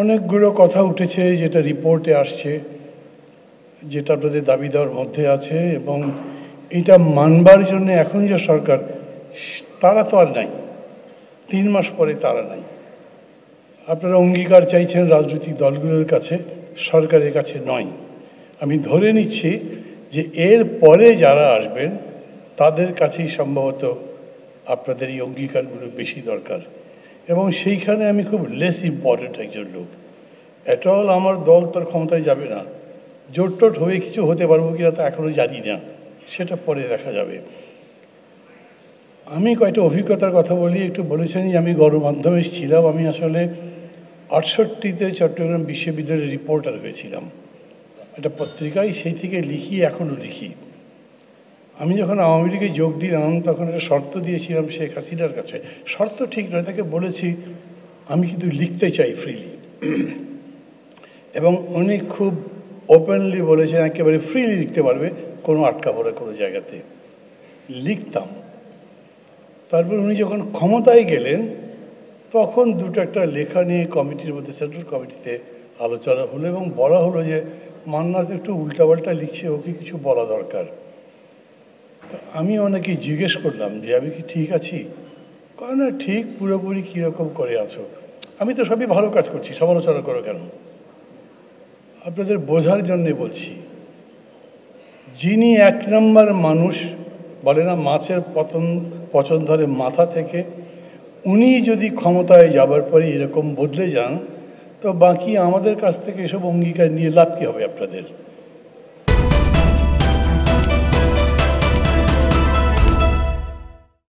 অনেকগুলো কথা উঠেছে যেটা রিপোর্টে আসছে, যেটা আপনাদের দাবি দেওয়ার মধ্যে আছে, এবং এটা মানবার জন্য এখন যে সরকার তারা তো আর নাই, 3 মাস পরে তারা নাই। আপনারা অঙ্গীকার চাইছেন রাজনৈতিক দলগুলোর কাছে, সরকারের কাছে নয়। আমি ধরে নিচ্ছি যে এর পরে যারা আসবেন তাদের কাছেই সম্ভবত আপনাদের এই অঙ্গীকারগুলো বেশি দরকার, এবং সেইখানে আমি খুব লেস ইম্পর্টেন্ট একজন লোক। এটাও আমার দল তোর ক্ষমতায় যাবে না, জোট হয়ে কিছু হতে পারবো কিনা তা এখনও জানি না, সেটা পরে দেখা যাবে। আমি কয়েকটা অভিজ্ঞতার কথা বলি। একটু বলেছেন যে আমি গণমাধ্যমে ছিলাম। আমি আসলে 68-তে চট্টগ্রাম বিশ্ববিদ্যালয়ের রিপোর্টার হয়েছিলাম, একটা পত্রিকায়, সেই থেকে লিখি, এখনও লিখি। আমি যখন আওয়ামী লীগে যোগ দিলাম তখন একটা শর্ত দিয়েছিলাম শেখ হাসিনার কাছে, শর্ত ঠিক নয়, তাকে বলেছি আমি কিন্তু লিখতে চাই ফ্রিলি, এবং উনি খুব ওপেনলি বলেছেন একেবারে ফ্রিলি লিখতে পারবে, কোনো আটকা পড়ে কোনো জায়গাতে। লিখতাম। তারপর উনি যখন ক্ষমতায় গেলেন তখন দুটো একটা লেখা নিয়ে কমিটির মধ্যে, সেন্ট্রাল কমিটিতে আলোচনা হলো, এবং বলা হলো যে মান্নাত একটু উল্টাপাল্টা লিখছে, ওকে কিছু বলা দরকার। আমি অনেকে জিজ্ঞেস করলাম যে আমি কি ঠিক আছি? কারণ না, ঠিক পুরোপুরি কীরকম করে আছো? আমি তো সবই ভালো কাজ করছি, সমালোচনা করো কেন? আপনাদের বোঝার জন্যে বলছি, যিনি 1 নম্বর মানুষ, বলে না মাছের পচন ধরে মাথা থেকে, উনি যদি ক্ষমতায় যাবার পরে এরকম বদলে যান, তো বাকি আমাদের কাছ থেকে এসব অঙ্গীকার নিয়ে লাভ কী হবে আপনাদের?